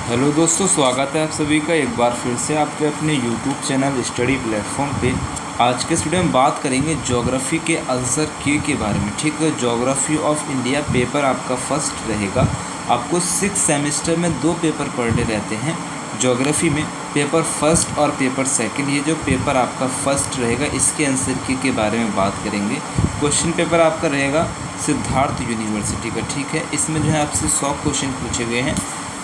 Hello दोस्तों, स्वागत है आप सभी का एक बार फिर से आपके अपने यूट्यूब चैनल स्टडी प्लेटफॉर्म पे। आज के इस वीडियो में बात करेंगे ज्योग्राफी के आंसर के बारे में। ठीक है, ज्योग्राफी ऑफ इंडिया पेपर आपका फर्स्ट रहेगा। आपको 6 सेमेस्टर में 2 पेपर पढ़ने रहते हैं ज्योग्राफी में, पेपर फर्स्ट और पेपर सेकंड। ये जो पेपर आपका फर्स्ट रहेगा इसके आंसर के बारे में बात करेंगे। क्वेश्चन पेपर आपका रहेगा सिद्धार्थ यूनिवर्सिटी का। ठीक है, इसमें जो है आपसे 100 क्वेश्चन पूछे गए हैं।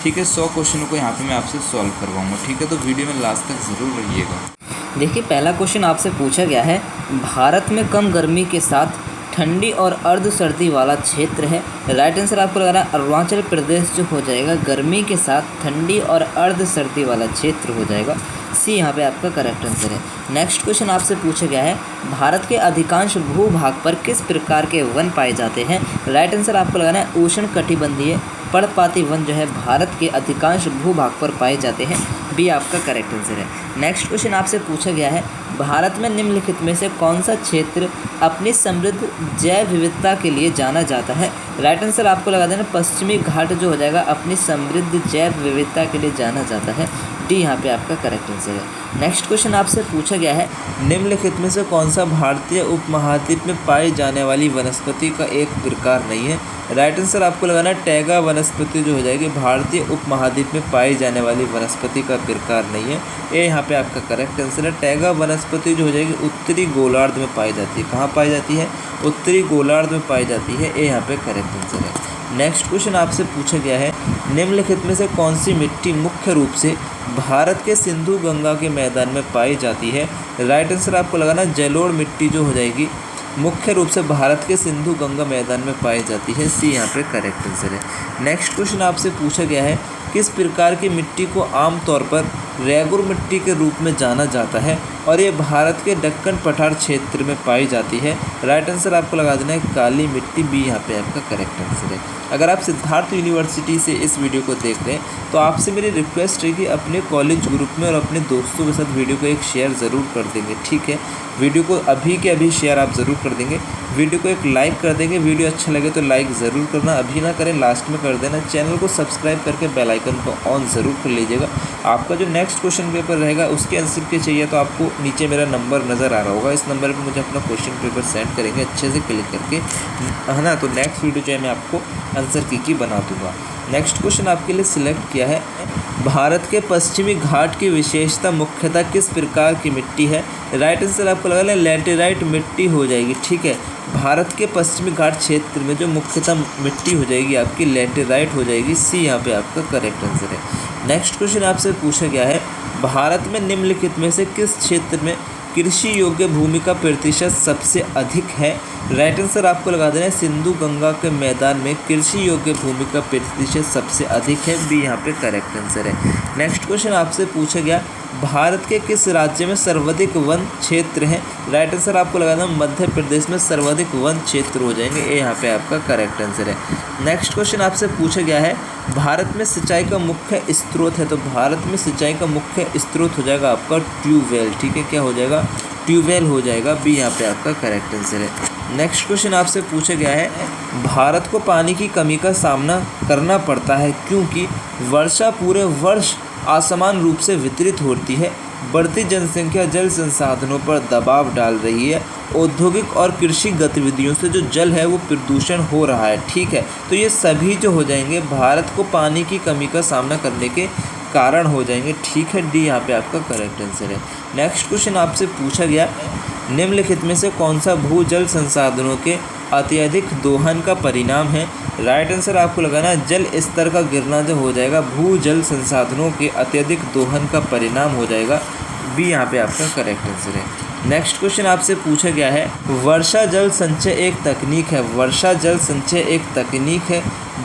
ठीक है, 100 क्वेश्चनों को यहाँ पे मैं आपसे सॉल्व करवाऊंगा। ठीक है, तो वीडियो में लास्ट तक ज़रूर रहिएगा। देखिए, पहला क्वेश्चन आपसे पूछा गया है, भारत में कम गर्मी के साथ ठंडी और अर्ध सर्दी वाला क्षेत्र है। राइट आंसर आपको लग रहा है अरुणाचल प्रदेश जो हो जाएगा, गर्मी के साथ ठंडी और अर्ध सर्दी वाला क्षेत्र हो जाएगा। सी यहाँ पे आपका करेक्ट आंसर है। नेक्स्ट क्वेश्चन आपसे पूछा गया है, भारत के अधिकांश भूभाग पर किस प्रकार के वन पाए जाते हैं। राइट आंसर आपको लगाना है उष्ण कटिबंधीय पर्णपाती वन जो है भारत के अधिकांश भूभाग पर पाए जाते हैं। बी आपका करेक्ट आंसर है। नेक्स्ट क्वेश्चन आपसे पूछा गया है, भारत में निम्नलिखित में से कौन सा क्षेत्र अपनी समृद्ध जैव विविधता के लिए जाना जाता है। राइट आंसर आपको लगा देना पश्चिमी घाट जो हो जाएगा अपनी समृद्ध जैव विविधता के लिए जाना जाता है। डी यहाँ पे आपका करेक्ट आंसर है। नेक्स्ट क्वेश्चन आपसे पूछा गया है, निम्नलिखित में से कौन सा भारतीय उपमहाद्वीप में पाई जाने वाली वनस्पति का एक प्रकार नहीं है। राइट आंसर आपको लगाना है टैगा वनस्पति जो हो जाएगी भारतीय उपमहाद्वीप में पाई जाने वाली वनस्पति का प्रकार नहीं है। ये यहाँ पे आपका करेक्ट आंसर है। टैगा वनस्पति जो हो जाएगी उत्तरी गोलार्ध में पाई जाती है। कहाँ पाई जाती है? उत्तरी गोलार्ध में पाई जाती है। ये यहाँ पे करेक्ट आंसर है। नेक्स्ट क्वेश्चन आपसे पूछा गया है, निम्नलिखित में से कौन सी मिट्टी मुख्य रूप से भारत के सिंधु गंगा के मैदान में पाई जाती है। राइट आंसर आपको लगाना जलोढ़ मिट्टी जो हो जाएगी मुख्य रूप से भारत के सिंधु गंगा मैदान में पाई जाती है। सी यहाँ पे करेक्ट आंसर है। नेक्स्ट क्वेश्चन आपसे पूछा गया है, किस प्रकार की मिट्टी को आमतौर पर रेगुर मिट्टी के रूप में जाना जाता है और ये भारत के दक्कन पठार क्षेत्र में पाई जाती है। राइट आंसर आपको लगा देना है काली मिट्टी। बी यहाँ पे आपका करेक्ट आंसर है। अगर आप सिद्धार्थ यूनिवर्सिटी से इस वीडियो को देख रहे हैं तो आपसे मेरी रिक्वेस्ट है कि अपने कॉलेज ग्रुप में और अपने दोस्तों के साथ वीडियो को एक शेयर ज़रूर कर देंगे। ठीक है, वीडियो को अभी के अभी शेयर आप ज़रूर कर देंगे, वीडियो को एक लाइक कर देंगे। वीडियो अच्छा लगे तो लाइक ज़रूर करना, अभी ना करें लास्ट में कर देना। चैनल को सब्सक्राइब करके बेल आइकन को ऑन ज़रूर कर लीजिएगा। आपका जो नेक्स्ट क्वेश्चन पेपर रहेगा उसके आंसर के चाहिए तो आपको नीचे मेरा नंबर नज़र आ रहा होगा, इस नंबर पर मुझे अपना क्वेश्चन पेपर सेंड करेंगे अच्छे से क्लिक करके, है ना। तो नेक्स्ट वीडियो जो है मैं आपको आंसर की बना दूंगा। नेक्स्ट क्वेश्चन आपके लिए सिलेक्ट किया है, भारत के पश्चिमी घाट की विशेषता मुख्यतः किस प्रकार की मिट्टी है। राइट आंसर आपको लगा लें लैटेराइट मिट्टी हो जाएगी। ठीक है, भारत के पश्चिमी घाट क्षेत्र में जो मुख्यतः मिट्टी हो जाएगी आपकी लैटेराइट हो जाएगी। सी यहाँ पे आपका करेक्ट आंसर है। नेक्स्ट क्वेश्चन आपसे पूछा गया है, भारत में निम्नलिखित में से किस क्षेत्र में कृषि योग्य भूमि का प्रतिशत सबसे अधिक है। राइट आंसर आपको लगा देना है सिंधु गंगा के मैदान में कृषि योग्य भूमि का प्रतिशत सबसे अधिक है। बी यहाँ पे करेक्ट आंसर है। नेक्स्ट क्वेश्चन आपसे पूछा गया, भारत के किस राज्य में सर्वाधिक वन क्षेत्र हैं। राइट आंसर आपको लगाना मध्य प्रदेश में सर्वाधिक वन क्षेत्र हो जाएंगे। ये यहाँ पे आपका करेक्ट आंसर है। नेक्स्ट क्वेश्चन आपसे पूछा गया है, भारत में सिंचाई का मुख्य स्रोत है। तो भारत में सिंचाई का मुख्य स्रोत हो जाएगा आपका ट्यूबवेल। ठीक है, क्या हो जाएगा? ट्यूबवेल हो जाएगा। बी यहाँ पे आपका करेक्ट आंसर है। नेक्स्ट क्वेश्चन आपसे पूछा गया है, भारत को पानी की कमी का सामना करना पड़ता है क्योंकि वर्षा पूरे वर्ष असमान रूप से वितरित होती है, बढ़ती जनसंख्या जल संसाधनों पर दबाव डाल रही है, औद्योगिक और कृषि गतिविधियों से जो जल है वो प्रदूषण हो रहा है। ठीक है, तो ये सभी जो हो जाएंगे भारत को पानी की कमी का सामना करने के कारण हो जाएंगे। ठीक है, डी यहाँ पे आपका करेक्ट आंसर है। नेक्स्ट क्वेश्चन आपसे पूछा गया, निम्नलिखित में से कौन सा भूजल संसाधनों के अत्यधिक दोहन का परिणाम है। राइट आंसर आपको लगाना है जल स्तर का गिरना जो हो जाएगा भूजल संसाधनों के अत्यधिक दोहन का परिणाम हो जाएगा। बी यहाँ पे आपका करेक्ट आंसर है। नेक्स्ट क्वेश्चन आपसे पूछा गया है, वर्षा जल संचय एक तकनीक है। वर्षा जल संचय एक तकनीक है,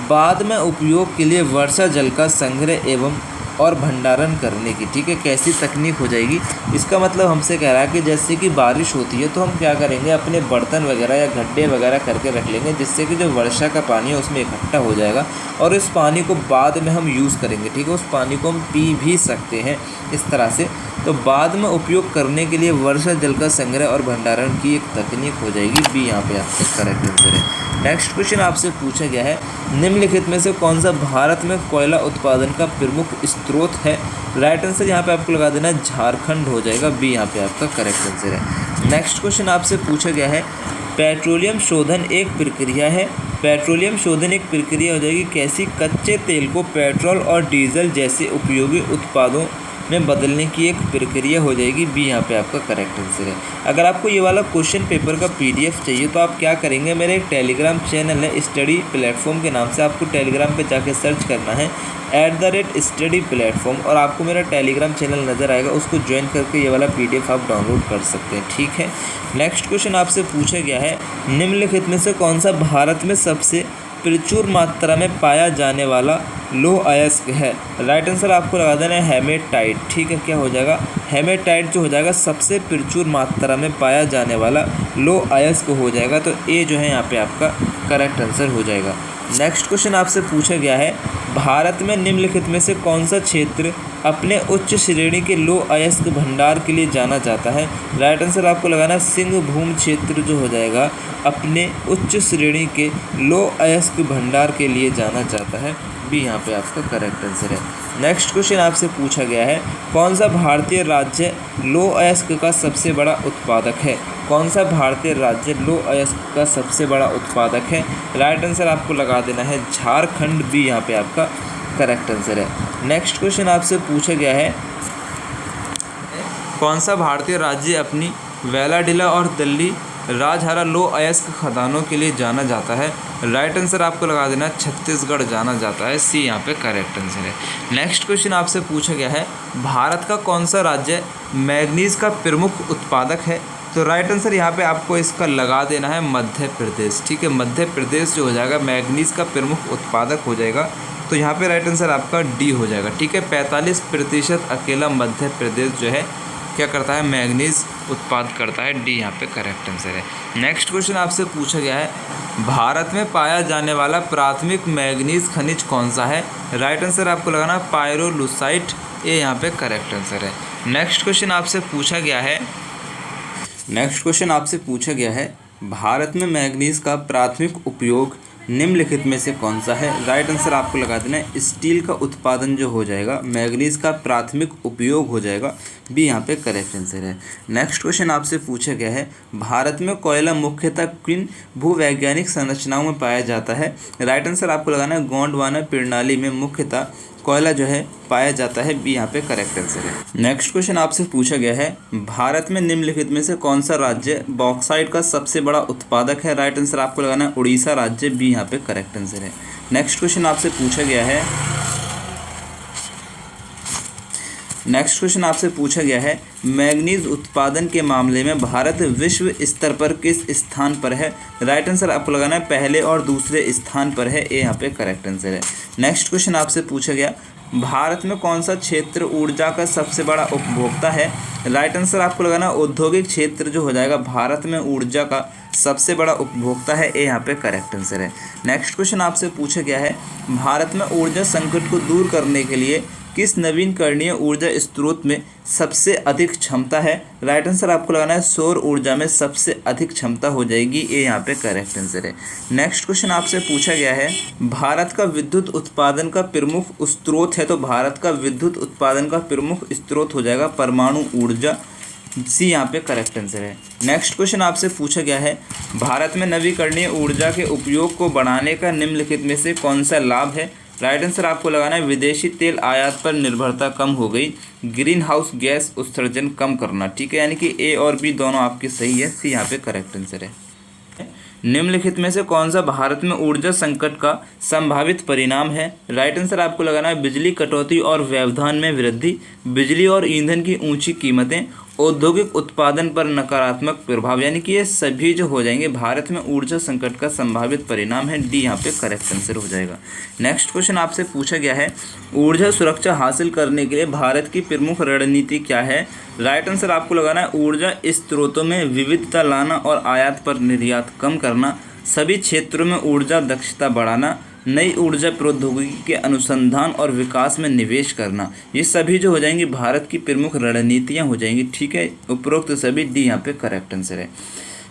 बाद में उपयोग के लिए वर्षा जल का संग्रह एवं और भंडारण करने की। ठीक है, कैसी तकनीक हो जाएगी? इसका मतलब हमसे कह रहा है कि जैसे कि बारिश होती है तो हम क्या करेंगे, अपने बर्तन वगैरह या गड्ढे वगैरह करके रख लेंगे जिससे कि जो वर्षा का पानी है उसमें इकट्ठा हो जाएगा और इस पानी को बाद में हम यूज़ करेंगे। ठीक है, उस पानी को हम पी भी सकते हैं इस तरह से। तो बाद में उपयोग करने के लिए वर्षा जल का संग्रह और भंडारण की एक तकनीक हो जाएगी। बी यहाँ पे आपका करेक्ट आंसर है। नेक्स्ट क्वेश्चन आपसे पूछा गया है, निम्नलिखित में से कौन सा भारत में कोयला उत्पादन का प्रमुख स्रोत है। राइट आंसर यहाँ पे आपको लगा देना है झारखंड हो जाएगा, बी यहाँ पे आपका करेक्ट आंसर है। नेक्स्ट क्वेश्चन आपसे पूछा गया है, पेट्रोलियम शोधन एक प्रक्रिया है। पेट्रोलियम शोधन एक प्रक्रिया हो जाएगी कैसी, कच्चे तेल को पेट्रोल और डीजल जैसे उपयोगी उत्पादों में बदलने की एक प्रक्रिया हो जाएगी, बी यहाँ पे आपका करेक्ट आंसर है। अगर आपको ये वाला क्वेश्चन पेपर का पीडीएफ चाहिए तो आप क्या करेंगे, मेरे एक टेलीग्राम चैनल है स्टडी प्लेटफॉर्म के नाम से, आपको टेलीग्राम पे जाके सर्च करना है @स्टडी प्लेटफॉर्म और आपको मेरा टेलीग्राम चैनल नज़र आएगा, उसको ज्वाइन करके ये वाला पीडीएफ आप डाउनलोड कर सकते हैं, ठीक है। नेक्स्ट क्वेश्चन आपसे पूछा गया है, निम्नलिखित में से कौन सा भारत में सबसे प्रचुर मात्रा में पाया जाने वाला लोह अयस्क है। राइट आंसर आपको लगा देना है हेमेटाइट, ठीक है। क्या हो जाएगा, हेमेटाइट जो हो जाएगा सबसे प्रचुर मात्रा में पाया जाने वाला लोह अयस्क हो जाएगा, तो ए जो है यहाँ पे आपका करेक्ट आंसर हो जाएगा। नेक्स्ट क्वेश्चन आपसे पूछा गया है, भारत में निम्नलिखित में से कौन सा क्षेत्र अपने उच्च श्रेणी के लोह अयस्क भंडार के लिए जाना जाता है। राइट आंसर आपको लगाना सिंहभूम क्षेत्र जो हो जाएगा अपने उच्च श्रेणी के लोह अयस्क भंडार के लिए जाना जाता है, बी यहाँ पे आपका करेक्ट आंसर है। नेक्स्ट क्वेश्चन आपसे पूछा गया है, कौन सा भारतीय राज्य लोह अयस्क का सबसे बड़ा उत्पादक है। कौन सा भारतीय राज्य लोह अयस्क का सबसे बड़ा उत्पादक है। राइट आंसर आपको लगा देना है झारखंड, बी यहाँ पे आपका करेक्ट आंसर है। नेक्स्ट क्वेश्चन आपसे पूछा गया है, कौन सा भारतीय राज्य अपनी वेलाडिला और दिल्ली राजहरा लोह अयस्क खदानों के लिए जाना जाता है। राइट आंसर आपको लगा देना छत्तीसगढ़ जाना जाता है, सी यहाँ पे करेक्ट आंसर है। नेक्स्ट क्वेश्चन आपसे पूछा गया है, भारत का कौन सा राज्य मैग्नीज का प्रमुख उत्पादक है। तो राइट आंसर यहाँ पे आपको इसका लगा देना है मध्य प्रदेश, ठीक है। मध्य प्रदेश जो हो जाएगा मैग्नीज का प्रमुख उत्पादक हो जाएगा, तो यहाँ पे राइट आंसर आपका डी हो जाएगा, ठीक है। 45% अकेला मध्य प्रदेश जो है क्या करता है, मैग्नीज उत्पाद करता है, डी यहाँ पे करेक्ट आंसर है। नेक्स्ट क्वेश्चन आपसे पूछा गया है, भारत में पाया जाने वाला प्राथमिक मैग्नीज खनिज कौन सा है। राइट आंसर आपको लगाना पायरोलुसाइट, ए यहाँ पे करेक्ट आंसर है। नेक्स्ट क्वेश्चन आपसे पूछा गया है, भारत में मैग्नीज का प्राथमिक उपयोग निम्नलिखित में से कौन सा है। राइट आंसर आपको लगा देना है स्टील का उत्पादन जो हो जाएगा मैग्नीज का प्राथमिक उपयोग हो जाएगा, बी यहाँ पे करेक्ट आंसर है। नेक्स्ट क्वेश्चन आपसे पूछा गया है, भारत में कोयला मुख्यतः किन भूवैज्ञानिक संरचनाओं में पाया जाता है। राइट आंसर आपको लगाना है गोंडवाना प्रणाली में मुख्यतः कोयला जो है पाया जाता है, बी यहाँ पे करेक्ट आंसर है। नेक्स्ट क्वेश्चन आपसे पूछा गया है, भारत में निम्नलिखित में से कौन सा राज्य बॉक्साइट का सबसे बड़ा उत्पादक है। राइट आंसर आपको लगाना है उड़ीसा राज्य, बी यहाँ पे करेक्ट आंसर है। नेक्स्ट क्वेश्चन आपसे पूछा गया है, मैग्नीज उत्पादन के मामले में भारत विश्व स्तर पर किस स्थान पर है। राइट आंसर आपको लगाना है पहले और दूसरे स्थान पर है, ए यहाँ पे करेक्ट आंसर है। नेक्स्ट क्वेश्चन आपसे पूछा गया, भारत में कौन सा क्षेत्र ऊर्जा का सबसे बड़ा उपभोक्ता है। राइट आंसर आपको लगाना औद्योगिक क्षेत्र जो हो जाएगा भारत में ऊर्जा का सबसे बड़ा उपभोक्ता है, ए यहाँ पे करेक्ट आंसर है। नेक्स्ट क्वेश्चन आपसे पूछा गया है, भारत में ऊर्जा संकट को दूर करने के लिए किस नवीनकरणीय ऊर्जा स्रोत में सबसे अधिक क्षमता है। राइट आंसर आपको लगाना है सौर ऊर्जा में सबसे अधिक क्षमता हो जाएगी, ये यहाँ पे करेक्ट आंसर है। नेक्स्ट क्वेश्चन आपसे पूछा गया है, भारत का विद्युत उत्पादन का प्रमुख स्रोत है, तो भारत का विद्युत उत्पादन का प्रमुख स्रोत हो जाएगा परमाणु ऊर्जा, सी यहाँ पे करेक्ट आंसर है। नेक्स्ट क्वेश्चन आपसे पूछा गया है, भारत में नवीकरणीय ऊर्जा के उपयोग को बढ़ाने का निम्नलिखित में से कौन सा लाभ है। राइट आंसर आपको लगाना है विदेशी तेल आयात पर निर्भरता कम हो गई, ग्रीन हाउस गैस उत्सर्जन कम करना, ठीक है। यानी कि ए और बी दोनों आपकी सही है, सी यहाँ पे करेक्ट आंसर है। निम्नलिखित में से कौन सा भारत में ऊर्जा संकट का संभावित परिणाम है। राइट आंसर आपको लगाना है बिजली कटौती और व्यवधान में वृद्धि, बिजली और ईंधन की ऊंची कीमतें, औद्योगिक उत्पादन पर नकारात्मक प्रभाव, यानी कि ये सभी जो हो जाएंगे भारत में ऊर्जा संकट का संभावित परिणाम है, डी यहाँ पे करेक्ट आंसर हो जाएगा। नेक्स्ट क्वेश्चन आपसे पूछा गया है, ऊर्जा सुरक्षा हासिल करने के लिए भारत की प्रमुख रणनीति क्या है। राइट आंसर आपको लगाना है ऊर्जा स्रोतों में विविधता लाना और आयात पर निर्यात कम करना, सभी क्षेत्रों में ऊर्जा दक्षता बढ़ाना, नई ऊर्जा प्रौद्योगिकी के अनुसंधान और विकास में निवेश करना, ये सभी जो हो जाएंगी भारत की प्रमुख रणनीतियाँ हो जाएंगी, ठीक है। उपरोक्त सभी डी यहाँ पे करेक्ट आंसर है।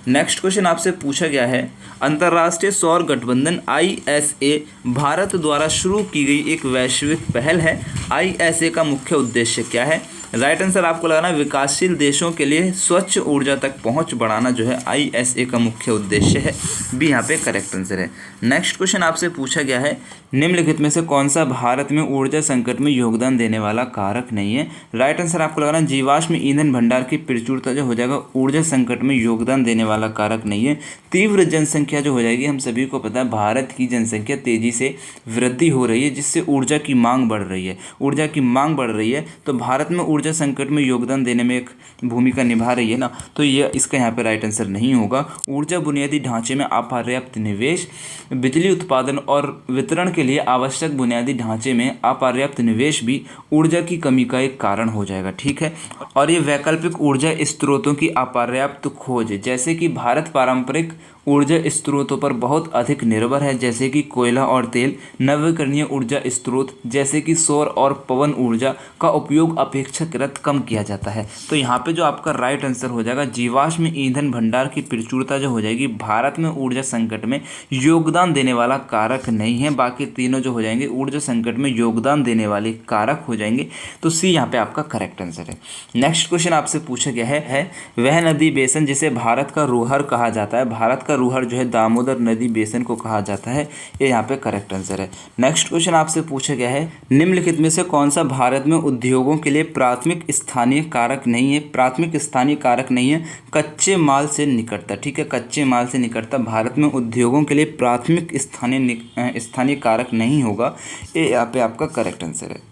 नेक्स्ट क्वेश्चन आपसे पूछा गया है, अंतर्राष्ट्रीय सौर गठबंधन ISA भारत द्वारा शुरू की गई एक वैश्विक पहल है। ISA का मुख्य उद्देश्य क्या है? राइट आंसर आपको लगाना विकासशील देशों के लिए स्वच्छ ऊर्जा तक पहुंच बढ़ाना जो है ISA का मुख्य उद्देश्य है। बी यहाँ पे करेक्ट आंसर है। नेक्स्ट क्वेश्चन आपसे पूछा गया है, निम्नलिखित में से कौन सा भारत में ऊर्जा संकट में योगदान देने वाला कारक नहीं है? राइट आंसर आपको लगाना जीवाश्म ईंधन भंडार की प्रचुरता जो हो जाएगा ऊर्जा संकट में योगदान देने वाला कारक नहीं है। तीव्र जनसंख्या जो हो जाएगी, हम सभी को पता है भारत की जनसंख्या तेजी से वृद्धि हो रही है जिससे ऊर्जा की मांग बढ़ रही है। ऊर्जा की मांग बढ़ रही है तो भारत में ऊर्जा संकट में योगदान देने में एक भूमिका निभा रही है ना, तो ये इसका यहाँ पे राइट आंसर नहीं होगा। ऊर्जा बुनियादी ढांचे में अपर्याप्त निवेश, बिजली उत्पादन और वितरण के लिए आवश्यक बुनियादी ढांचे में अपर्याप्त निवेश भी ऊर्जा की कमी का एक कारण हो जाएगा। ठीक है, और ये वैकल्पिक ऊर्जा स्रोतों की अपर्याप्त खोज, जैसे कि भारत पारंपरिक ऊर्जा स्रोतों पर बहुत अधिक निर्भर है जैसे कि कोयला और तेल। नवीकरणीय ऊर्जा स्रोत जैसे कि सौर और पवन ऊर्जा का उपयोग अपेक्षाकृत कम किया जाता है। तो यहाँ पे जो आपका राइट आंसर हो जाएगा जीवाश्म ईंधन भंडार की प्रचुरता जो हो जाएगी भारत में ऊर्जा संकट में योगदान देने वाला कारक नहीं है। बाकी तीनों जो हो जाएंगे ऊर्जा संकट में योगदान देने वाले कारक हो जाएंगे। तो सी यहाँ पे आपका करेक्ट आंसर है। नेक्स्ट क्वेश्चन आपसे पूछा गया है वह नदी बेसन जिसे भारत का रूहर कहा जाता है। भारत का रूहर जो है दामोदर नदी बेसन को कहा जाता है। ये यहाँ पे करेक्ट आंसर है। नेक्स्ट क्वेश्चन आपसे पूछा गया है, निम्नलिखित में से कौन सा भारत में उद्योगों के लिए प्राथमिक स्थानीय कारक नहीं है? प्राथमिक स्थानीय कारक नहीं है, कच्चे माल से निकटता। ठीक है, कच्चे माल से निकटता भारत में उद्योगों के लिए प्राथमिक स्थानीय कारक नहीं होगा। ये यहाँ पे आपका करेक्ट आंसर है।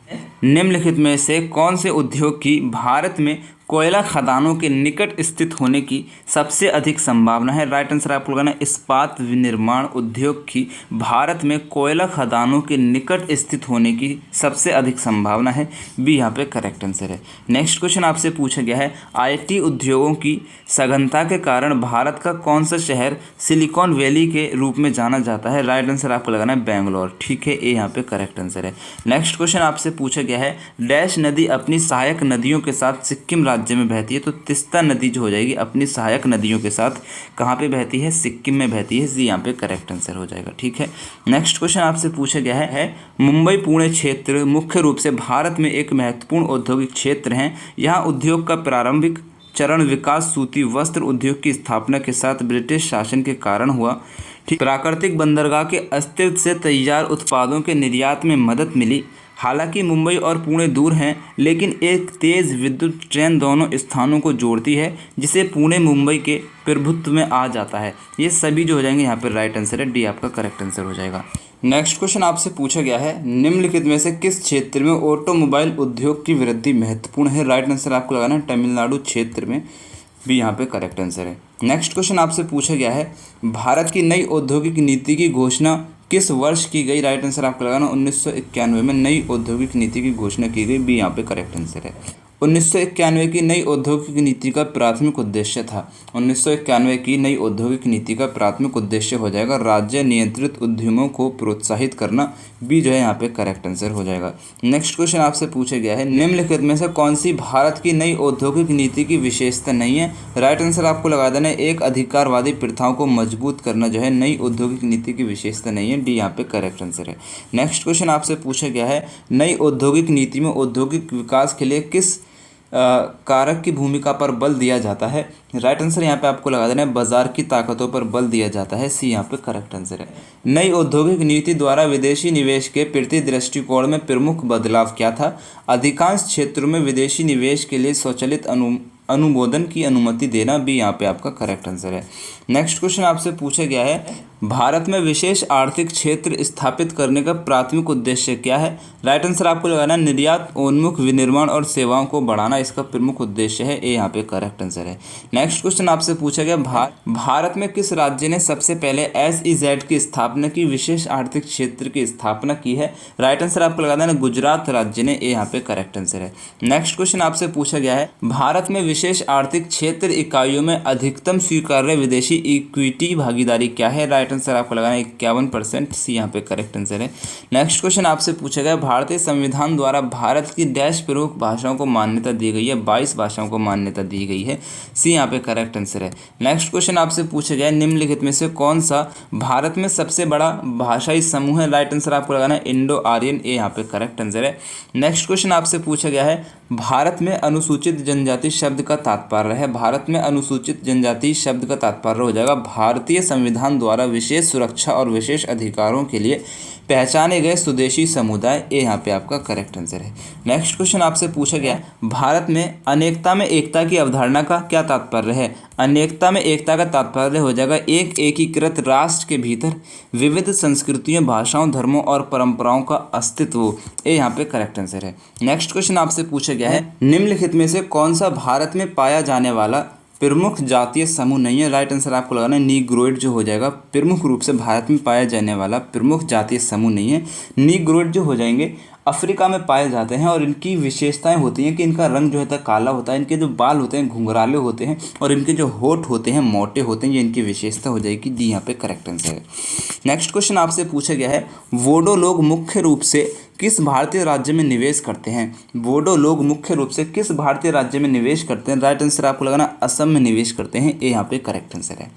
निम्नलिखित में से कौन से उद्योग की भारत में कोयला खदानों के निकट स्थित होने की सबसे अधिक संभावना है? राइट आंसर आप लोगों ने इस्पात विनिर्माण उद्योग की भारत में कोयला खदानों के निकट स्थित होने की सबसे अधिक संभावना है। बी यहाँ पे करेक्ट आंसर है। नेक्स्ट क्वेश्चन आपसे पूछा गया है, IT उद्योगों की सघनता के कारण भारत का कौन सा शहर सिलिकॉन वैली के रूप में जाना जाता है? राइट आंसर आपको लगाना है बेंगलोर। ठीक है, ये यहाँ पे करेक्ट आंसर है। नेक्स्ट क्वेश्चन आपसे पूछा गया है, डैश नदी अपनी सहायक नदियों के साथ सिक्किम राज्य में बहती है। तो तिस्ता नदी जो हो जाएगी अपनी सहायक नदियों के साथ कहाँ पे बहती है? सिक्किम में बहती है। जी यहाँ पे करेक्ट आंसर हो जाएगा। ठीक है, नेक्स्ट क्वेश्चन आपसे पूछा गया है मुंबई पुणे क्षेत्र मुख्य रूप से भारत में एक महत्वपूर्ण औद्योगिक क्षेत्र है। यहाँ उद्योग का प्रारंभिक चरण विकास सूती वस्त्र उद्योग की स्थापना के साथ ब्रिटिश शासन के कारण हुआ। ठीक, प्राकृतिक बंदरगाह के अस्तित्व से तैयार उत्पादों के निर्यात में मदद मिली। हालांकि मुंबई और पुणे दूर हैं, लेकिन एक तेज़ विद्युत ट्रेन दोनों स्थानों को जोड़ती है जिसे पुणे मुंबई के प्रभुत्व में आ जाता है। ये सभी जो हो जाएंगे यहाँ पर राइट आंसर है। डी आपका करेक्ट आंसर हो जाएगा। नेक्स्ट क्वेश्चन आपसे पूछा गया है, निम्नलिखित में से किस क्षेत्र में ऑटोमोबाइल उद्योग की वृद्धि महत्वपूर्ण है? राइट आंसर आपको लगाना है तमिलनाडु क्षेत्र में। भी यहाँ पे करेक्ट आंसर है। नेक्स्ट क्वेश्चन आपसे पूछा गया है, भारत की नई औद्योगिक नीति की घोषणा किस वर्ष की गई? राइट आंसर आपको लगाना 1991 में नई औद्योगिक नीति की घोषणा की गई। बी यहाँ पे करेक्ट आंसर है। 1991 की नई औद्योगिक नीति का प्राथमिक उद्देश्य था। 1991 की नई औद्योगिक नीति का प्राथमिक उद्देश्य हो जाएगा राज्य नियंत्रित उद्यमों को प्रोत्साहित करना। बी जो है यहाँ पे करेक्ट आंसर हो जाएगा। नेक्स्ट क्वेश्चन आपसे पूछा गया है, निम्नलिखित में से कौन सी भारत की नई औद्योगिक नीति की विशेषता नहीं है? राइट आंसर आपको लगा देना है एक अधिकारवादी प्रथाओं को मजबूत करना जो है नई औद्योगिक नीति की विशेषता नहीं है। डी यहाँ पे करेक्ट आंसर है। नेक्स्ट क्वेश्चन आपसे पूछा गया है, नई औद्योगिक नीति में औद्योगिक विकास के लिए किस कारक की भूमिका पर बल दिया जाता है? राइट आंसर यहाँ पे आपको लगा देना है बाजार की ताकतों पर बल दिया जाता है। सी यहाँ पे करेक्ट आंसर है। नई औद्योगिक नीति द्वारा विदेशी निवेश के प्रति दृष्टिकोण में प्रमुख बदलाव क्या था? अधिकांश क्षेत्रों में विदेशी निवेश के लिए स्वचालित अनुमोदन की अनुमति देना। भी यहाँ पे आपका करेक्ट आंसर है। नेक्स्ट क्वेश्चन आपसे पूछा गया है, भारत में विशेष आर्थिक क्षेत्र स्थापित करने का प्राथमिक उद्देश्य क्या है? राइट आंसर आपको लगाना निर्यात उन्मुख विनिर्माण और सेवाओं को बढ़ाना इसका प्रमुख उद्देश्य है। ये यहाँ पे करेक्ट आंसर है। नेक्स्ट क्वेश्चन आपसे पूछा गया, भारत में किस राज्य ने सबसे पहले SEZ की स्थापना की, विशेष आर्थिक क्षेत्र की स्थापना की है? राइट आंसर आपको लगा देना गुजरात राज्य ने। ये यहाँ पे करेक्ट आंसर है। नेक्स्ट क्वेश्चन आपसे पूछा गया है, भारत में विशेष आर्थिक क्षेत्र इकाइयों में अधिकतम स्वीकार्य विदेशी इक्विटी भागीदारी क्या है? राइट आंसर आपको लगाना है 51%, सी यहाँ पे करेक्ट आंसर है। नेक्स्ट क्वेश्चन आपसे पूछा गया भारतीय संविधान द्वारा भारत की डैश प्रमुख भाषाओं को मान्यता दी गई है, 22 भाषाओं को मान्यता दी गई है, सी यहाँ पे करेक्ट आंसर है। नेक्स्ट क्वेश्चन आपसे पूछा गया निम्नलिखित में से कौन सा भारत में सबसे बड़ा भाषाई समूह है, राइट आंसर आपको लगाना है इंडो आर्यन, ए यहाँ पे करेक्ट आंसर है। नेक्स्ट क्वेश्चन आपसे पूछा गया है भारत में अनुसूचित जनजाति शब्द का तात्पर्य है, भारत में अनुसूचित जनजाति शब्द का तात्पर्य हो जाएगा भारतीय संविधान द्वारा विशेष सुरक्षा और विशेष अधिकारों के लिए पहचाने गए स्वदेशी समुदाय, ए यहाँ पे आपका करेक्ट आंसर है। नेक्स्ट क्वेश्चन आपसे पूछा गया भारत में अनेकता में एकता की अवधारणा का क्या तात्पर्य है, अनेकता में एकता का तात्पर्य हो जाएगा एक एकीकृत राष्ट्र के भीतर विविध संस्कृतियों, भाषाओं, धर्मों और परंपराओं का अस्तित्व, ए यहाँ पे करेक्ट आंसर है। नेक्स्ट क्वेश्चन आपसे पूछा गया है निम्नलिखित में से कौन सा भारत में पाया जाने वाला प्रमुख जातीय समूह नहीं है, राइट आंसर आपको लगाना है नीग्रोइड जो हो जाएगा, प्रमुख रूप से भारत में पाया जाने वाला प्रमुख जातीय समूह नहीं है। नीग्रोइड जो हो जाएंगे अफ्रीका में पाए जाते हैं और इनकी विशेषताएं होती हैं कि इनका रंग जो है काला होता है, इनके जो बाल होते हैं घुंघराले होते हैं और इनके जो होंठ होते हैं मोटे होते हैं, ये इनकी विशेषता हो जाएगी, डी यहाँ पे करेक्ट आंसर है। नेक्स्ट क्वेश्चन आपसे पूछा गया है बोडो लोग मुख्य रूप से किस भारतीय राज्य में निवेश करते हैं, बोडो लोग मुख्य रूप से किस भारतीय राज्य में निवेश करते हैं, राइट आंसर आपको लगाना असम में निवेश करते हैं, ए यहाँ पे करेक्ट आंसर है।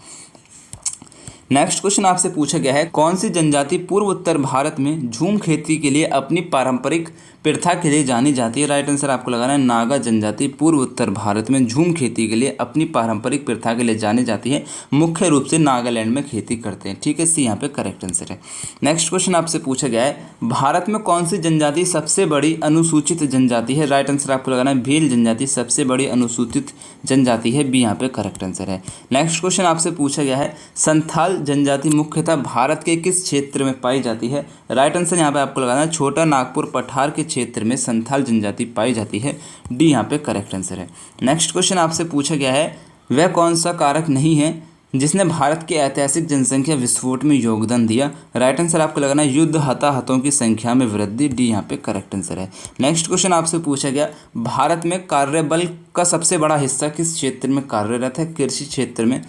नेक्स्ट क्वेश्चन आपसे पूछा गया है कौन सी जनजाति पूर्व उत्तर भारत में झूम खेती के लिए अपनी पारंपरिक प्रथा के लिए जानी जाती है, राइट आंसर आपको लगाना है नागा जनजाति पूर्व उत्तर भारत में झूम खेती के लिए अपनी पारंपरिक प्रथा के लिए जानी जाती है, मुख्य रूप से नागालैंड में खेती करते हैं, ठीक है, सी यहाँ पे करेक्ट आंसर है। नेक्स्ट क्वेश्चन आपसे पूछा गया है भारत में कौन सी जनजाति सबसे बड़ी अनुसूचित जनजाति है, राइट आंसर आपको लगाना है भील जनजाति सबसे बड़ी अनुसूचित जनजाति है, बी यहाँ पे करेक्ट आंसर है। नेक्स्ट क्वेश्चन आपसे पूछा गया है संथाल जनजाति मुख्यतः भारत के किस क्षेत्र में पाई जाती है, राइट आंसर यहाँ पे आपको लगाना है छोटा नागपुर पठार के क्षेत्र में संथाल जनजाति पाई जाती है, डी यहाँ पे करेक्ट आंसर है। नेक्स्ट क्वेश्चन आपसे पूछा गया है वह कौन सा कारक नहीं है जिसने भारत के ऐतिहासिक जनसंख्या विस्फोट में योगदान दिया, राइट आंसर आपको लगाना है युद्ध हताहतों की संख्या में वृद्धि, डी यहाँ पे करेक्ट आंसर है। नेक्स्ट क्वेश्चन आपसे पूछा गया भारत में कार्यबल का सबसे बड़ा हिस्सा किस क्षेत्र में कार्यरत है, कृषि क्षेत्र में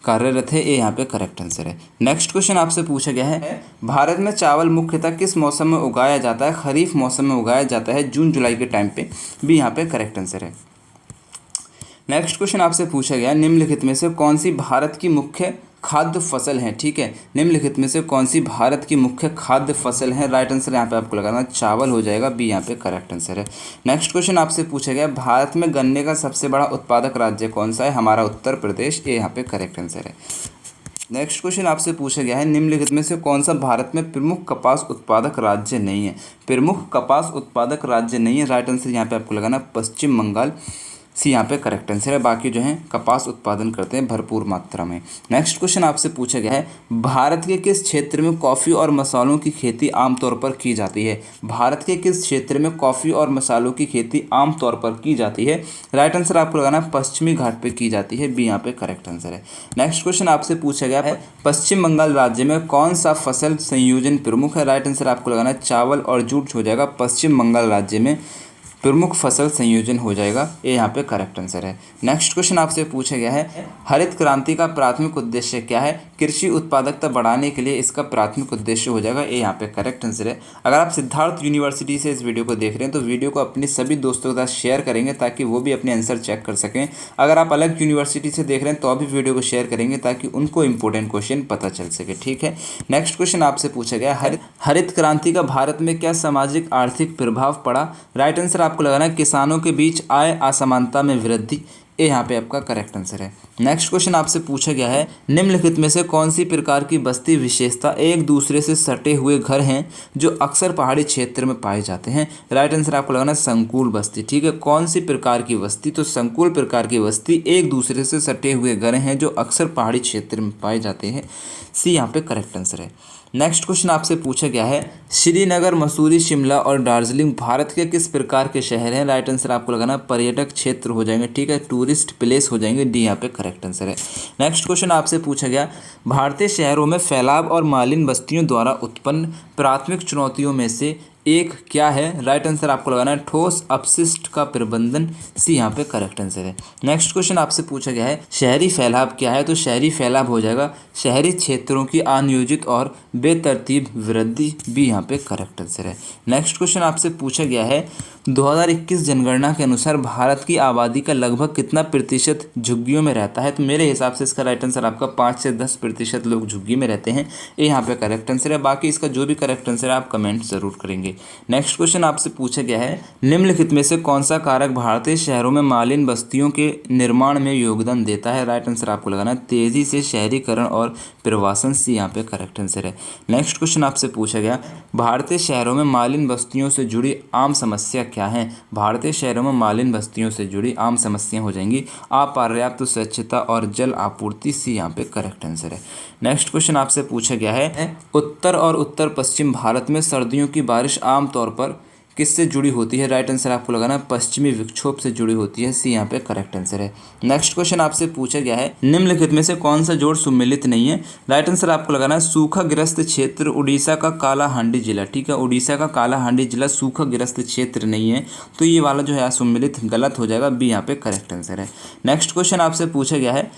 कार्यरत है, ए यहाँ पे करेक्ट आंसर है। नेक्स्ट क्वेश्चन आपसे पूछा गया है भारत में चावल मुख्यतः किस मौसम में उगाया जाता है, खरीफ मौसम में उगाया जाता है जून जुलाई के टाइम पे, बी यहाँ पे करेक्ट आंसर है। नेक्स्ट क्वेश्चन आपसे पूछा गया निम्नलिखित में से कौन सी भारत की मुख्य खाद्य फसल है, ठीक है, निम्नलिखित में से कौन सी भारत की मुख्य खाद्य फसल है, राइट आंसर यहाँ पे आपको लगाना चावल हो जाएगा, बी यहाँ पे करेक्ट आंसर है। नेक्स्ट क्वेश्चन आपसे पूछा गया भारत में गन्ने का सबसे बड़ा उत्पादक राज्य कौन सा है, हमारा उत्तर प्रदेश, ए यहाँ पे करेक्ट आंसर है। नेक्स्ट क्वेश्चन आपसे पूछा गया है निम्नलिखित में से कौन सा भारत में प्रमुख कपास उत्पादक राज्य नहीं है, प्रमुख कपास उत्पादक राज्य नहीं है, राइट आंसर यहाँ पे आपको लगाना पश्चिम बंगाल, सी यहाँ पे करेक्ट आंसर है। बाकी जो है कपास उत्पादन करते हैं भरपूर मात्रा में। नेक्स्ट क्वेश्चन आपसे पूछा गया है भारत के किस क्षेत्र में कॉफ़ी और मसालों की खेती आमतौर पर की जाती है, भारत के किस क्षेत्र में कॉफ़ी और मसालों की खेती आमतौर पर की जाती है, राइट आंसर आपको लगाना पश्चिमी घाट पे की जाती है, बी यहाँ पे करेक्ट आंसर है। नेक्स्ट क्वेश्चन आपसे पूछा गया है पश्चिम बंगाल राज्य में कौन सा फसल संयोजन प्रमुख है, राइट आंसर आपको लगाना चावल और जूट हो जाएगा, पश्चिम बंगाल राज्य में प्रमुख फसल संयोजन हो जाएगा, ये यहाँ पे करेक्ट आंसर है। नेक्स्ट क्वेश्चन आपसे पूछा गया है हरित क्रांति का प्राथमिक उद्देश्य क्या है, कृषि उत्पादकता बढ़ाने के लिए इसका प्राथमिक उद्देश्य हो जाएगा, ये यहाँ पे करेक्ट आंसर है। अगर आप सिद्धार्थ यूनिवर्सिटी से इस वीडियो को देख रहे हैं तो वीडियो को अपने सभी दोस्तों के साथ शेयर करेंगे ताकि वो भी अपने आंसर चेक कर सकें। अगर आप अलग यूनिवर्सिटी से देख रहे हैं तो अभी वीडियो को शेयर करेंगे ताकि उनको इंपॉर्टेंट क्वेश्चन पता चल सके, ठीक है। नेक्स्ट क्वेश्चन आपसे पूछा गया हरित क्रांति का भारत में क्या सामाजिक आर्थिक प्रभाव पड़ा, राइट आंसर आपको लगाना है किसानों के बीच आय असमानता में वृद्धि, ये यहाँ पे आपका करेक्ट आंसर है। नेक्स्ट क्वेश्चन आपसे पूछा गया है निम्नलिखित में से कौन सी प्रकार की बस्ती विशेषता एक दूसरे से सटे हुए घर हैं जो अक्सर पहाड़ी क्षेत्र में पाए जाते हैं, राइट आंसर आपको लगाना संकुल बस्ती, ठीक है। कौन सी प्रकार की बस्ती, तो संकुल प्रकार की बस्ती एक दूसरे से सटे हुए घर हैं जो अक्सर पहाड़ी क्षेत्र में पाए जाते हैं, सी यहाँ पे करेक्ट आंसर है। नेक्स्ट क्वेश्चन आपसे पूछा गया है श्रीनगर, मसूरी, शिमला और दार्जिलिंग भारत के किस प्रकार के शहर हैं, राइट आंसर आपको लगाना पर्यटक क्षेत्र हो जाएंगे, ठीक है, टूरिस्ट प्लेस हो जाएंगे, डी यहाँ पे करेक्ट आंसर है। नेक्स्ट क्वेश्चन आपसे पूछा गया भारतीय शहरों में फैलाव और मालिन बस्तियों द्वारा उत्पन्न प्राथमिक चुनौतियों में से एक क्या है? राइट आंसर आपको लगाना है ठोस अपशिष्ट का प्रबंधन, सी यहाँ पे करेक्ट आंसर है। नेक्स्ट क्वेश्चन आपसे पूछा गया है शहरी फैलाव क्या है? तो शहरी फैलाव हो जाएगा शहरी क्षेत्रों की अनियोजित और बेतरतीब वृद्धि, बी यहाँ पे करेक्ट आंसर है। नेक्स्ट क्वेश्चन आपसे पूछा गया है 2021 जनगणना के अनुसार भारत की आबादी का लगभग कितना प्रतिशत झुग्गियों में रहता है? तो मेरे हिसाब से इसका राइट आंसर आपका 5 से 10% लोग झुग्गी में रहते हैं, ये यहाँ पे करेक्ट आंसर है। बाकी इसका जो भी करेक्ट आंसर है आप कमेंट जरूर करेंगे। नेक्स्ट क्वेश्चन आपसे पूछा गया है निम्नलिखित में से कौन सा कारक भारतीय शहरों में मालिन बस्तियों के निर्माण में योगदान देता है? राइट आंसर आपको लगाना है तेजी से शहरीकरण और प्रवासन, सी यहाँ पे करेक्ट आंसर है। नेक्स्ट क्वेश्चन आपसे पूछा गया भारतीय शहरों में मालिन बस्तियों से जुड़ी आम समस्या क्या है? भारतीय शहरों में मालिन बस्तियों से जुड़ी आम समस्याएं हो जाएंगी अपर्याप्त स्वच्छता और जल आपूर्ति, सी यहाँ पे करेक्ट आंसर है। नेक्स्ट क्वेश्चन आपसे पूछा गया है उत्तर और उत्तर पश्चिम भारत में सर्दियों की बारिश आमतौर पर किससे जुड़ी होती है? राइट आंसर आपको लगाना पश्चिमी विक्षोभ से जुड़ी होती है, सी यहाँ पे करेक्ट आंसर है। नेक्स्ट क्वेश्चन आपसे पूछा गया है निम्नलिखित में से कौन सा जोड़ सुमेलित नहीं है? राइट आंसर आपको लगाना है सूखाग्रस्त क्षेत्र उड़ीसा का कालाहांडी जिला, ठीक है, उड़ीसा का कालाहांडी जिला सूखाग्रस्त क्षेत्र नहीं है, तो ये वाला जो है सुमेलित गलत हो जाएगा, बी यहाँ पे करेक्ट आंसर है। नेक्स्ट क्वेश्चन आपसे पूछा गया है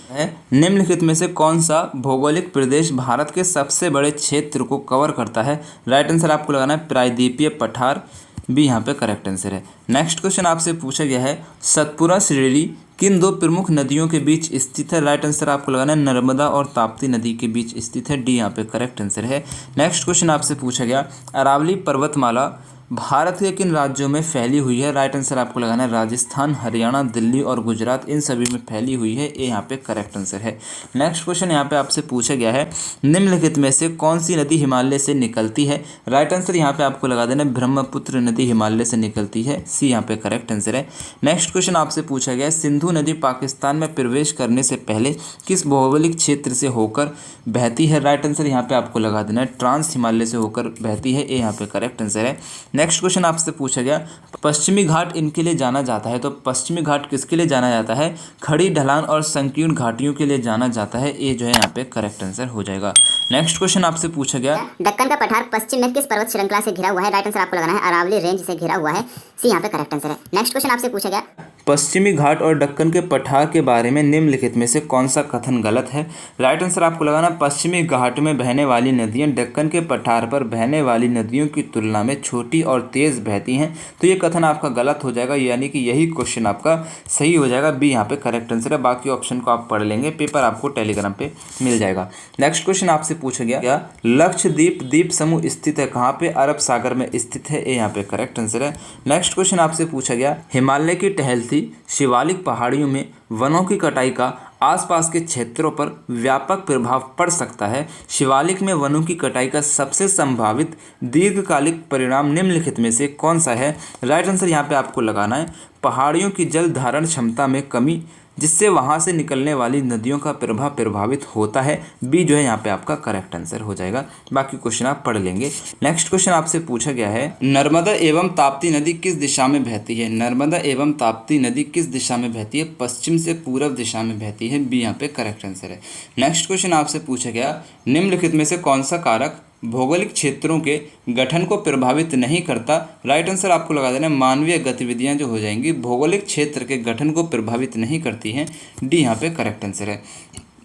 निम्नलिखित में से कौन सा भौगोलिक प्रदेश भारत के सबसे बड़े क्षेत्र को कवर करता है? राइट आंसर आपको लगाना है प्रायद्वीपीय पठार, बी यहाँ पे करेक्ट आंसर है। नेक्स्ट क्वेश्चन आपसे पूछा गया है सतपुरा श्रेणी किन दो प्रमुख नदियों के बीच स्थित है? राइट आंसर आपको लगाना है नर्मदा और ताप्ती नदी के बीच स्थित है, डी यहाँ पे करेक्ट आंसर है। नेक्स्ट क्वेश्चन आपसे पूछा गया अरावली पर्वतमाला भारत के किन राज्यों में फैली हुई है? राइट आंसर आपको लगाना है राजस्थान, हरियाणा, दिल्ली और गुजरात, इन सभी में फैली हुई है, ये यहाँ पे करेक्ट आंसर है। नेक्स्ट क्वेश्चन यहाँ पे आपसे पूछा गया है निम्नलिखित में से कौन सी नदी हिमालय से निकलती है? राइट आंसर यहाँ पे आपको लगा देना ब्रह्मपुत्र नदी हिमालय से निकलती है, सी यहाँ पे करेक्ट आंसर है। नेक्स्ट क्वेश्चन आपसे पूछा गया सिंधु नदी पाकिस्तान में प्रवेश करने से पहले किस भौगोलिक क्षेत्र से होकर बहती है? राइट आंसर यहाँ पे आपको लगा देना है ट्रांस हिमालय से होकर बहती है, ये यहाँ पे करेक्ट आंसर है। नेक्स्ट क्वेश्चन आपसे पूछा गया पश्चिमी घाट इनके लिए जाना जाता है, तो पश्चिमी घाट किसके लिए जाना जाता है? खड़ी ढलान और संकीर्ण घाटियों के लिए जाना जाता है, ये जो है यहाँ पे करेक्ट आंसर हो जाएगा। नेक्स्ट क्वेश्चन आपसे पूछा गया दक्कन का पठार पश्चिम में किस पर्वत श्रृंखला से घिरा हुआ है? राइट आंसर आपको लगाना है अरावली रेंज से घिरा हुआ है, सी यहाँ पे करेक्ट आंसर है। नेक्स्ट क्वेश्चन आपसे पूछा गया पश्चिमी घाट और दक्कन के पठार के बारे में निम्नलिखित में से कौन सा कथन गलत है? राइट आंसर आपको लगाना पश्चिमी घाट में बहने वाली नदियां दक्कन के पठार पर बहने वाली नदियों की तुलना में छोटी और तेज बहती हैं, तो ये कथन आपका गलत हो जाएगा, यानी कि यही क्वेश्चन आपका सही हो जाएगा, बी यहाँ पे करेक्ट आंसर है। बाकी ऑप्शन को आप पढ़ लेंगे, पेपर आपको टेलीग्राम पे मिल जाएगा। नेक्स्ट क्वेश्चन आपसे पूछा गया लक्षद्वीप द्वीप समूह स्थित है कहाँ पे? अरब सागर में स्थित है, ये यहाँ पे करेक्ट आंसर है। नेक्स्ट क्वेश्चन आपसे पूछा गया हिमालय की टहलती शिवालिक पहाड़ियों में वनों की कटाई का आसपास के क्षेत्रों पर व्यापक प्रभाव पड़ सकता है। शिवालिक में वनों की कटाई का सबसे संभावित दीर्घकालिक परिणाम निम्नलिखित में से कौन सा है? राइट आंसर यहाँ पे आपको लगाना है पहाड़ियों की जल धारण क्षमता में कमी, जिससे वहाँ से निकलने वाली नदियों का प्रवाह प्रभावित होता है, बी जो है यहाँ पे आपका करेक्ट आंसर हो जाएगा। बाकी क्वेश्चन आप पढ़ लेंगे। नेक्स्ट क्वेश्चन आपसे पूछा गया है नर्मदा एवं ताप्ती नदी किस दिशा में बहती है? नर्मदा एवं ताप्ती नदी किस दिशा में बहती है? पश्चिम से पूर्व दिशा में बहती है, बी यहाँ पे करेक्ट आंसर है। नेक्स्ट क्वेश्चन आपसे पूछा गया निम्नलिखित में से कौन सा कारक भौगोलिक क्षेत्रों के गठन को प्रभावित नहीं करता? राइट आंसर आपको लगा देना मानवीय गतिविधियां जो हो जाएंगी भौगोलिक क्षेत्र के गठन को प्रभावित नहीं करती हैं, डी यहाँ पे करेक्ट आंसर है।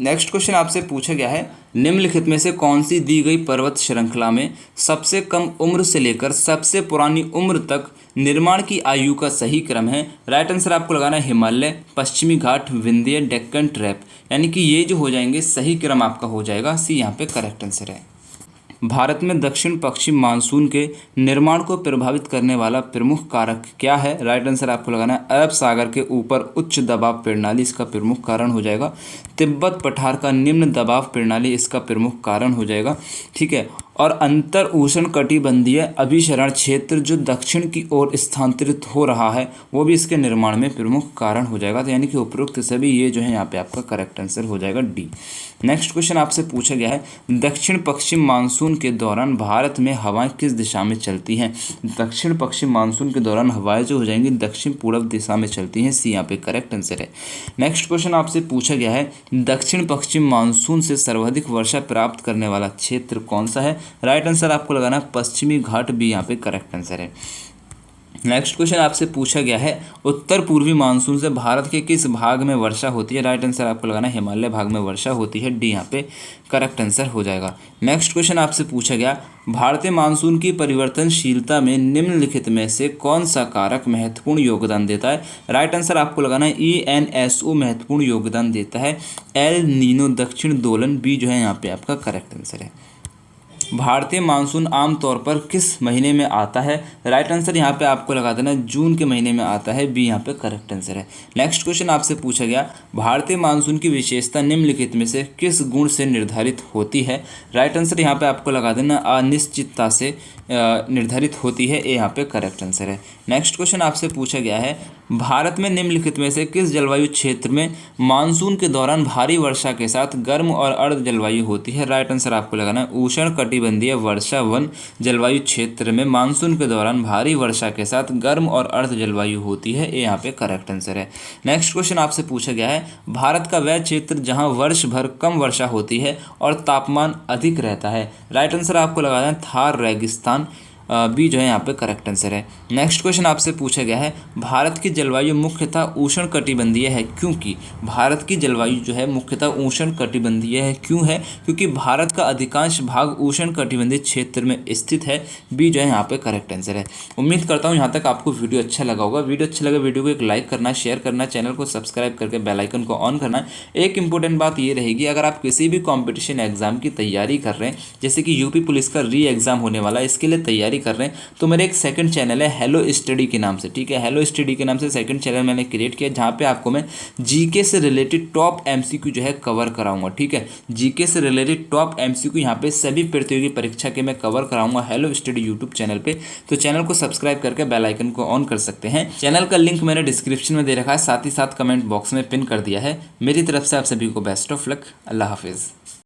नेक्स्ट क्वेश्चन आपसे पूछा गया है निम्नलिखित में से कौन सी दी गई पर्वत श्रृंखला में सबसे कम उम्र से लेकर सबसे पुरानी उम्र तक निर्माण की आयु का सही क्रम है? राइट आंसर आपको लगाना है हिमालय, पश्चिमी घाट, विंध्य, डेक्कन ट्रैप, यानी कि ये जो हो जाएंगे सही क्रम आपका हो जाएगा, सी यहाँ पे करेक्ट आंसर है। भारत में दक्षिण पश्चिम मानसून के निर्माण को प्रभावित करने वाला प्रमुख कारक क्या है? राइट आंसर आपको लगाना है अरब सागर के ऊपर उच्च दबाव प्रणाली इसका प्रमुख कारण हो जाएगा। तिब्बत पठार का निम्न दबाव प्रणाली इसका प्रमुख कारण हो जाएगा, ठीक है। और अंतर उष्णकटिबंधीय अभिसरण क्षेत्र जो दक्षिण की ओर स्थानांतरित हो रहा है वो भी इसके निर्माण में प्रमुख कारण हो जाएगा, तो यानी कि उपरोक्त सभी ये जो है यहाँ पे आपका करेक्ट आंसर हो जाएगा, डी। नेक्स्ट क्वेश्चन आपसे पूछा गया है दक्षिण पश्चिम मानसून के दौरान भारत में हवाएं किस दिशा में चलती हैं? दक्षिण पश्चिम मानसून के दौरान हवाएं जो हो जाएंगी दक्षिण पूर्व दिशा में चलती हैं, सी यहाँ पे करेक्ट आंसर है। नेक्स्ट क्वेश्चन आपसे पूछा गया है दक्षिण पश्चिम मानसून से सर्वाधिक वर्षा प्राप्त करने वाला क्षेत्र कौन सा है? राइट आंसर आपको लगाना है पश्चिमी घाट, बी यहाँ पे करेक्ट आंसर है। नेक्स्ट क्वेश्चन आपसे पूछा गया है उत्तर पूर्वी मानसून से भारत के किस भाग में वर्षा होती है। राइट आंसर आपको लगाना है हिमालय भाग में वर्षा होती है, डी यहाँ पे करेक्ट आंसर हो जाएगा। नेक्स्ट क्वेश्चन आपसे पूछा गया भारतीय मानसून की परिवर्तनशीलता में निम्नलिखित में से कौन सा कारक महत्वपूर्ण योगदान देता है। राइट आंसर आपको लगाना है ENSO महत्वपूर्ण योगदान देता है, एल नीनो दक्षिण दोलन, बी जो है यहाँ पे आपका करेक्ट आंसर है। भारतीय मानसून आमतौर पर किस महीने में आता है। राइट आंसर यहाँ पे आपको लगा देना जून के महीने में आता है, बी यहाँ पे करेक्ट आंसर है। नेक्स्ट क्वेश्चन आपसे पूछा गया भारतीय मानसून की विशेषता निम्नलिखित में से किस गुण से निर्धारित होती है। राइट आंसर यहाँ पे आपको लगा देना अनिश्चितता से निर्धारित होती है, ए यहाँ पे करेक्ट आंसर है। नेक्स्ट क्वेश्चन आपसे पूछा गया है भारत में निम्नलिखित में से किस जलवायु क्षेत्र में मानसून के दौरान भारी वर्षा के साथ गर्म और अर्ध जलवायु होती है। राइट आंसर आपको लगाना है उष्ण कटिबंधीय वर्षावन जलवायु क्षेत्र में मानसून के दौरान भारी वर्षा के साथ गर्म और अर्ध जलवायु होती है, ये यहाँ पे करेक्ट आंसर है। नेक्स्ट क्वेश्चन आपसे पूछा गया है भारत का वह क्षेत्र जहाँ वर्ष भर कम वर्षा होती है और तापमान अधिक रहता है। राइट आंसर आपको लगाना है थार रेगिस्तान, बी जो है यहाँ पे करेक्ट आंसर है। नेक्स्ट क्वेश्चन आपसे पूछा गया है भारत की जलवायु मुख्यतः उष्ण कटिबंधीय है क्योंकि। भारत की जलवायु जो है मुख्यतः उष्ण कटिबंधीय है, क्यों है, क्योंकि भारत का अधिकांश भाग उष्ण कटिबंधीय क्षेत्र में स्थित है, बी जो है यहाँ पे करेक्ट आंसर है। उम्मीद करता हूँ यहाँ तक आपको वीडियो अच्छा लगा होगा। वीडियो अच्छा लगा वीडियो को एक लाइक करना, शेयर करना, चैनल को सब्सक्राइब करके बेल आइकन को ऑन करना। एक इंपॉर्टेंट बात ये रहेगी अगर आप किसी भी कॉम्पिटिशन एग्जाम की तैयारी कर रहे हैं, जैसे कि यूपी पुलिस का री एग्जाम होने वाला है, इसके लिए तैयारी कर रहे हैं, तो मेरे एक सेकंड चैनल है हेलो स्टडी के नाम से, ठीक है, हेलो स्टडी के नाम से सेकंड चैनल मैंने क्रिएट किया जहां पे आपको मैं जीके से रिलेटेड टॉप एमसीक्यू जो है कवर कराऊंगा, ठीक है, जीके से रिलेटेड टॉप एमसीक्यू यहां पे सभी प्रतियोगी परीक्षा के मैं कवर कराऊंगा हेलो स्टडी यूट्यूब चैनल पे। तो चैनल को सब्सक्राइब करके बेल आइकन को ऑन कर सकते हैं। चैनल का लिंक मैंने डिस्क्रिप्शन में दे रखा है, साथ ही साथ कमेंट बॉक्स में पिन कर दिया है। मेरी तरफ से आप सभी को बेस्ट ऑफ लक। अल्लाह हाफिज़।